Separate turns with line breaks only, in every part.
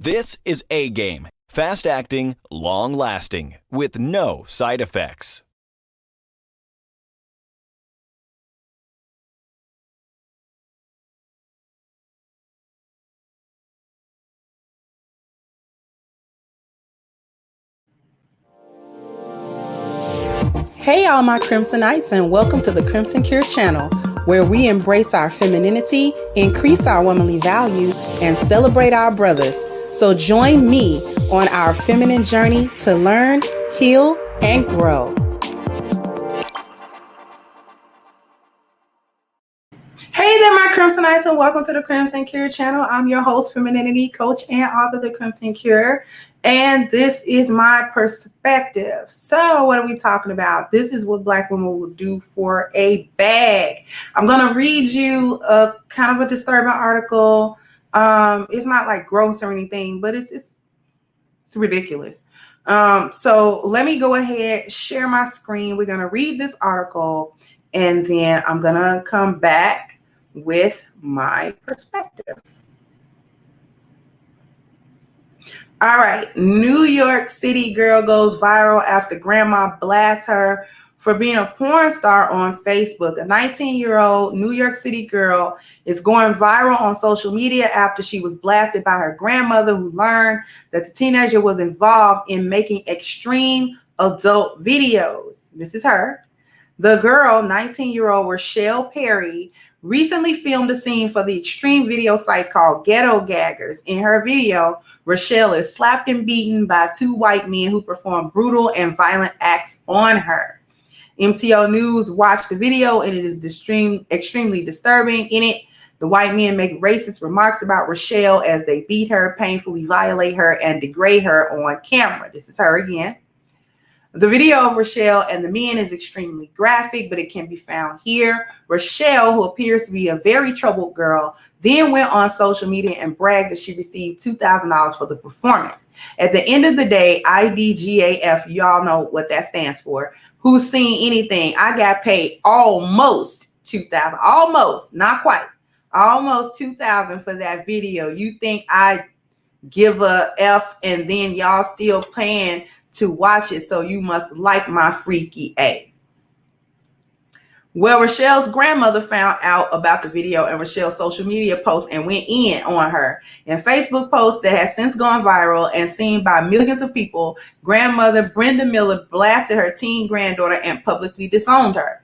This is A Game. Fast acting, long lasting, with no side effects.
Hey all my Crimsonites, and welcome to the Crimson Cure channel, where we embrace our femininity, increase our womanly values, and celebrate our brothers. So join me on our feminine journey to learn, heal, and grow. Hey there, my Crimsonites, and welcome to the Crimson Cure channel. I'm your host, femininity coach, and author of the Crimson Cure, and this is my perspective. So what are we talking about? This is what Black women will do for a bag. I'm going to read you a kind of a disturbing article. It's not like gross or anything, but it's ridiculous. So let me go ahead, share my screen. We're going to read this article, and then I'm going to come back with my perspective. All right. New York City girl goes viral after grandma blasts her for being a porn star on Facebook. A 19-year-old New York City girl is going viral on social media after she was blasted by her grandmother, who learned that the teenager was involved in making extreme adult videos. This is her. The girl, 19-year-old Rochelle Perry, recently filmed a scene for the extreme video site called Ghetto Gaggers. In her video, Rochelle is slapped and beaten by two white men who perform brutal and violent acts on her. MTO News watched the video, and it is extremely disturbing. In it, the white men make racist remarks about Rochelle as they beat her, painfully violate her, and degrade her on camera. This is her again. The video of Rochelle and the men is extremely graphic, but it can be found here. Rochelle, who appears to be a very troubled girl, then went on social media and bragged that she received $2,000 for the performance. At the end of the day, IDGAF, y'all know what that stands for. Who's seen anything? I got paid almost $2,000, almost, not quite, almost $2,000 for that video. You think I give a F and then y'all still paying to watch it, so you must like my freaky A. Well, Rochelle's grandmother found out about the video and Rochelle's social media post and went in on her. In Facebook posts that has since gone viral and seen by millions of people, grandmother Brenda Miller blasted her teen granddaughter and publicly disowned her.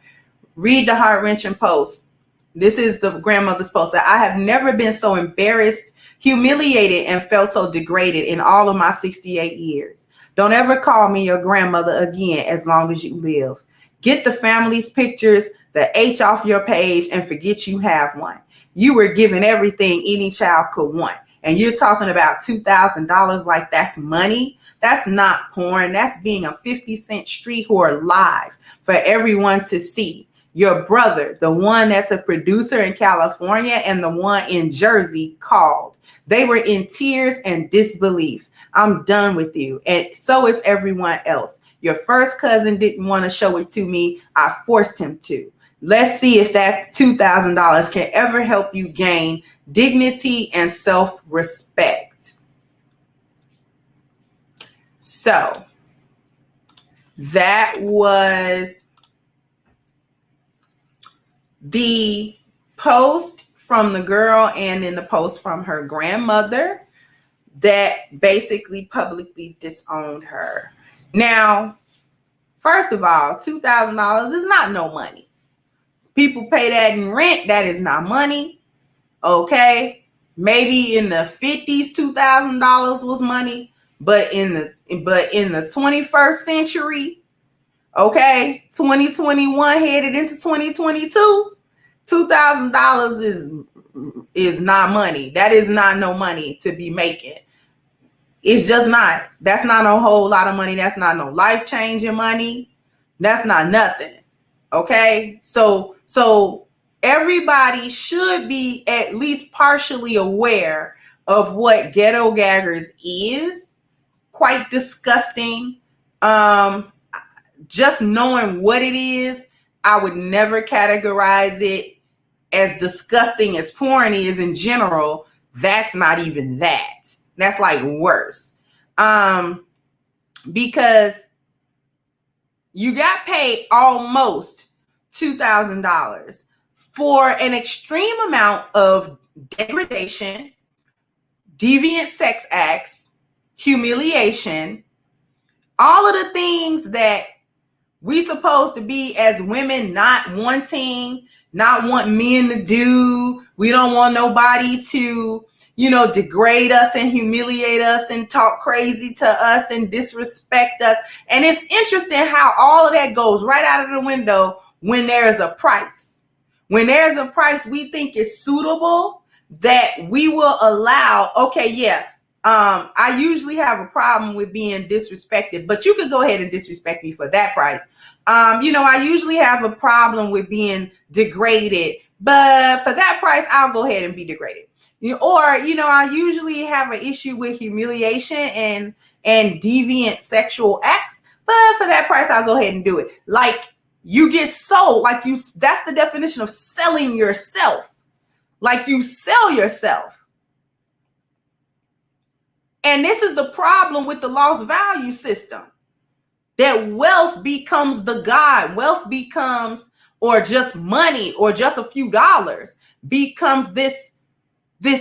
Read the heart-wrenching post. This is the grandmother's post. I have never been so embarrassed, humiliated, and felt so degraded in all of my 68 years. Don't ever call me your grandmother again as long as you live. Get the family's pictures, the H off your page, and forget you have one. You were given everything any child could want. And you're talking about $2,000 like that's money? That's not porn. That's being a 50-cent street whore live for everyone to see. Your brother, the one that's a producer in California and the one in Jersey, called. They were in tears and disbelief. I'm done with you. And so is everyone else. Your first cousin didn't want to show it to me. I forced him to. Let's see if that $2,000 can ever help you gain dignity and self-respect. So that was the post from the girl, and then the post from her grandmother that basically publicly disowned her. Now, first of all, $2,000 is not no money. People pay that in rent. That is not money. Okay, maybe in the 50s, $2,000 was money, but in the 21st century, okay, 2021 headed into 2022, $2,000 is not money. That is not no money to be making. It's just not. That's not a whole lot of money. That's not no life-changing money. That's not nothing. Okay? So everybody should be at least partially aware of what Ghetto Gaggers is. Quite disgusting. Just knowing what it is, I would never categorize it as disgusting as porn is in general. That's not even that. That's like worse. Because you got paid almost $2,000 for an extreme amount of degradation, deviant sex acts, humiliation, all of the things that we supposed to be as women not wanting, not want men to do. We don't want nobody to, degrade us and humiliate us and talk crazy to us and disrespect us. And it's interesting how all of that goes right out of the window when there's a price. When there's a price we think is suitable, that we will allow, okay, yeah, I usually have a problem with being disrespected, but you can go ahead and disrespect me for that price. I usually have a problem with being degraded, but for that price, I'll go ahead and be degraded. I usually have an issue with humiliation and deviant sexual acts, but for that price, I'll go ahead and do it. Like you get sold, that's the definition of selling yourself. Like you sell yourself. And this is the problem with the lost value system, that wealth becomes the God. Wealth becomes, or just money, or just a few dollars becomes this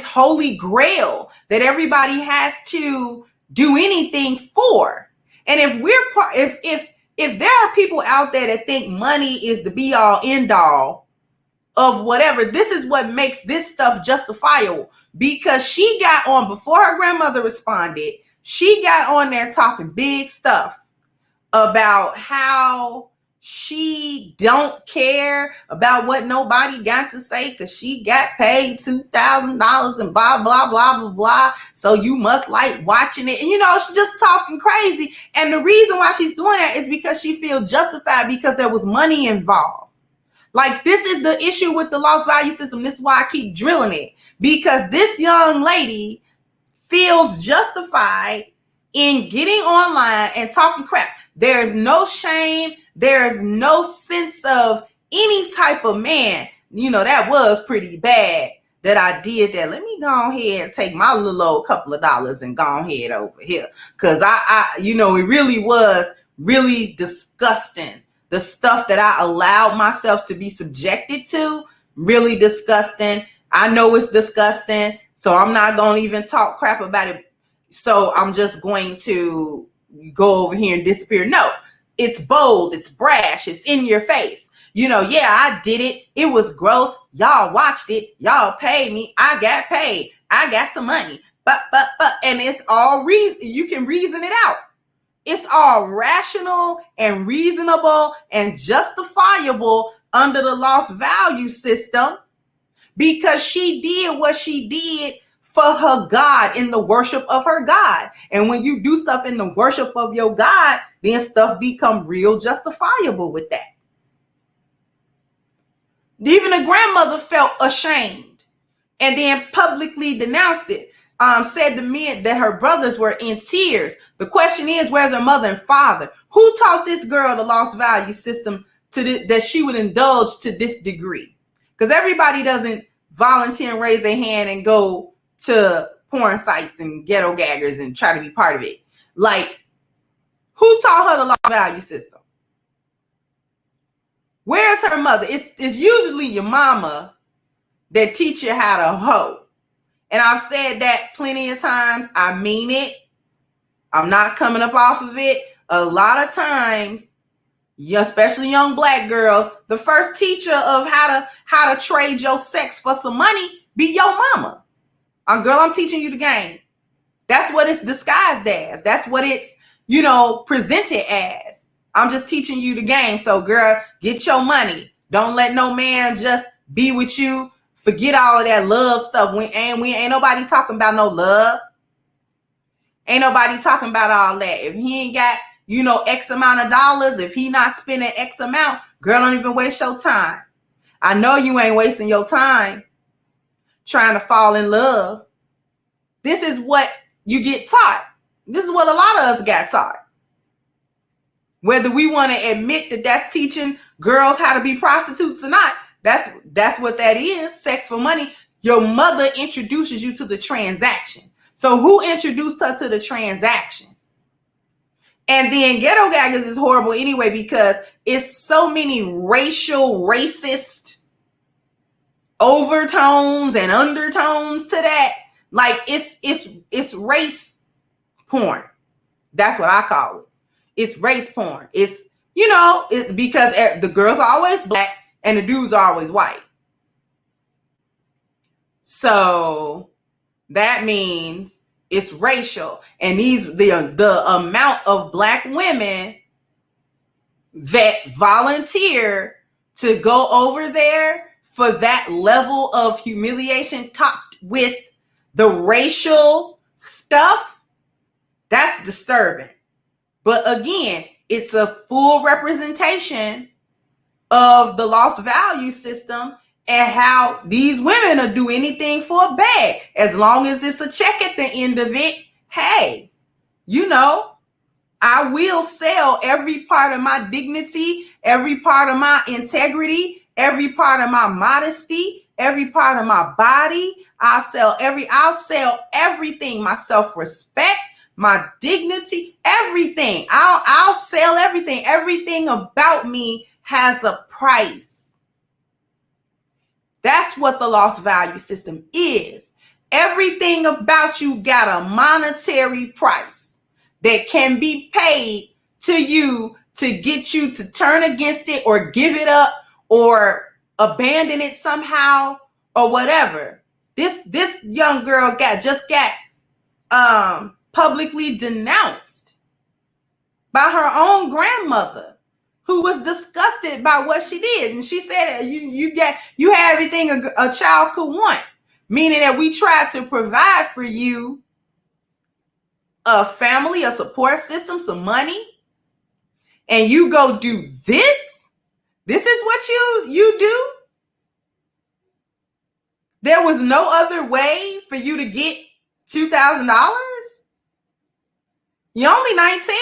holy grail that everybody has to do anything for. And if there are people out there that think money is the be all end all of whatever, this is what makes this stuff justifiable. Because she got on before her grandmother responded. She got on there talking big stuff about how she don't care about what nobody got to say because she got paid $2,000 and blah, blah, blah, blah, blah. So you must like watching it. And, she's just talking crazy. And the reason why she's doing that is because she feels justified because there was money involved. Like, this is the issue with the lost value system. This is why I keep drilling it. Because this young lady feels justified in getting online and talking crap. There's no shame. There's no sense of any type of man. That was pretty bad that I did that. Let me go ahead and take my little old couple of dollars and go ahead over here. Because it really was really disgusting. The stuff that I allowed myself to be subjected to, really disgusting. I know it's disgusting, so I'm not going to even talk crap about it. So I'm just going to go over here and disappear. No, it's bold, it's brash, it's in your face. I did it. It was gross. Y'all watched it. Y'all paid me. I got paid. I got some money. But, and it's all reason. You can reason it out. It's all rational and reasonable and justifiable under the lost value system. Because she did what she did for her God, in the worship of her God. And when you do stuff in the worship of your God, then stuff become real justifiable with that. Even the grandmother felt ashamed and then publicly denounced it. Said to men that her brothers were in tears. The question is, where's her mother and father? Who taught this girl the lost value system that she would indulge to this degree? Because everybody doesn't volunteer and raise their hand and go to porn sites and ghetto gaggers and try to be part of it. Like, who taught her the lost value system? Where's her mother? It's usually your mama that teach you how to hoe. And I've said that plenty of times. I mean it. I'm not coming up off of it. A lot of times, especially young Black girls, the first teacher of how to trade your sex for some money be your mama. Girl, I'm teaching you the game. That's what it's disguised as. That's what it's, presented as. I'm just teaching you the game. So, girl, get your money. Don't let no man just be with you. Forget all of that love stuff. We ain't nobody talking about no love. Ain't nobody talking about all that. If he ain't got, X amount of dollars, if he not spending X amount, girl, don't even waste your time. I know you ain't wasting your time trying to fall in love. This is what you get taught. This is what a lot of us got taught. Whether we want to admit that that's teaching girls how to be prostitutes or not, that's what that is, sex for money. Your mother introduces you to the transaction. So who introduced her to the transaction? And then Ghetto Gaggers is horrible anyway because it's so many racist overtones and undertones to that. Like it's race porn. That's what I call it. It's race porn. It's, it's because the girls are always black and the dudes are always white. So that means it's racial. And the amount of black women that volunteer to go over there for that level of humiliation topped with the racial stuff, that's disturbing. But again, it's a full representation of the lost value system and how these women will do anything for a bag. As long as it's a check at the end of it, hey, I will sell every part of my dignity, every part of my integrity, every part of my modesty, every part of my body. I'll sell everything, my self-respect, my dignity, everything. I'll sell everything. Everything about me has a price. That's what the lost value system is. Everything about you got a monetary price that can be paid to you to get you to turn against it or give it up or abandon it somehow or whatever. This young girl just got publicly denounced by her own grandmother, who was disgusted by what she did. And she said, you have everything a child could want, meaning that we tried to provide for you a family, a support system, some money, and you go do this? This is what you do? There was no other way for you to get $2,000? You're only 19.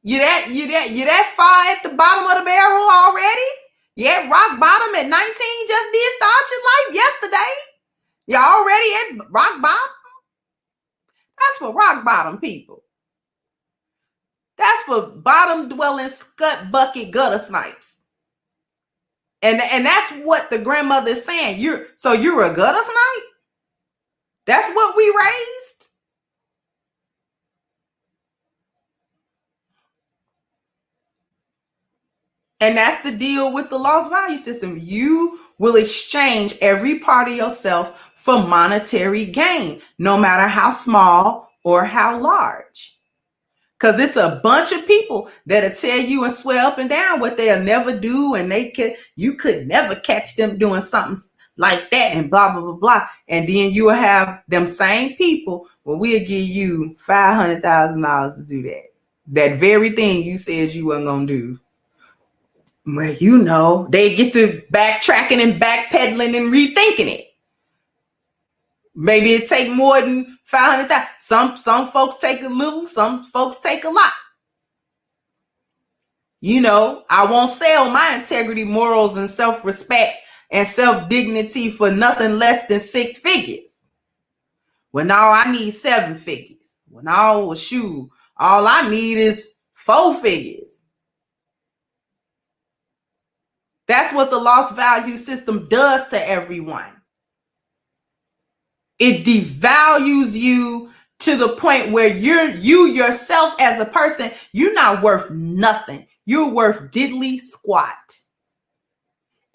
You that far at the bottom of the barrel already? Yeah, rock bottom at 19, just did start your life yesterday. You're already at rock bottom? That's for rock bottom people. That's for bottom dwelling scut bucket gutter snipes. And that's what the grandmother is saying. You're a gutter snipe? That's what we raised? And that's the deal with the lost value system. You will exchange every part of yourself for monetary gain, no matter how small or how large. Because it's a bunch of people that'll tell you and swear up and down what they'll never do, and you could never catch them doing something like that, and blah, blah, blah, blah. And then you will have them same people, well, we'll give you $500,000 to do that. That very thing you said you weren't going to do. Well, they get to backtracking and backpedaling and rethinking it. Maybe it take more than 500,000. Some folks take a little, some folks take a lot. I won't sell my integrity, morals, and self-respect and self-dignity for nothing less than 6 figures. Well, now I need 7 figures. Well, now, shoot, all I need is 4 figures. That's what the lost value system does to everyone. It devalues you to the point where you yourself as a person, you're not worth nothing. You're worth diddly squat.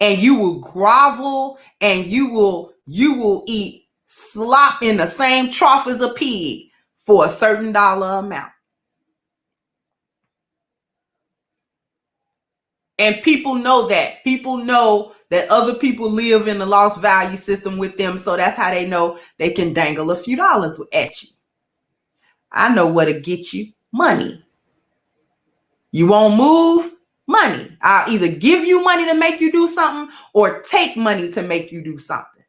And you will grovel and you will eat slop in the same trough as a pig for a certain dollar amount. And people know that. People know that other people live in the lost value system with them. So that's how they know they can dangle a few dollars at you. I know what to get you. Money. You won't move? Money. I'll either give you money to make you do something or take money to make you do something.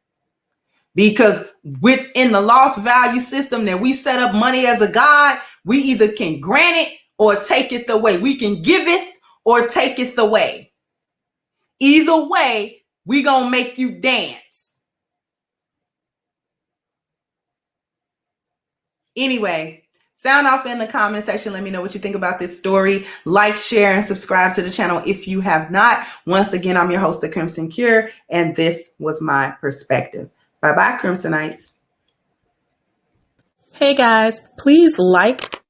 Because within the lost value system that we set up money as a god, we either can grant it or take it away. We can give it or take it away. Either way, we gonna make you dance. Anyway, sound off in the comment section. Let me know what you think about this story. Like, share, and subscribe to the channel if you have not. Once again, I'm your host, The Crimson Cure, and this was my perspective. Bye-bye, Crimsonites. Hey guys, please like,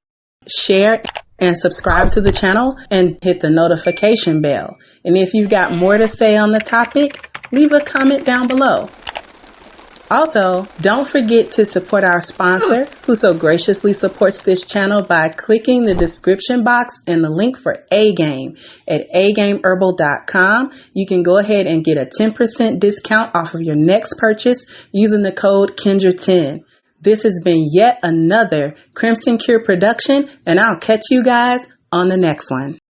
share, and subscribe to the channel and hit the notification bell. And if you've got more to say on the topic, leave a comment down below. Also, don't forget to support our sponsor who so graciously supports this channel by clicking the description box and the link for A-Game at agameherbal.com. You can go ahead and get a 10% discount off of your next purchase using the code Kendra10. This has been yet another Crimson Cure production, and I'll catch you guys on the next one.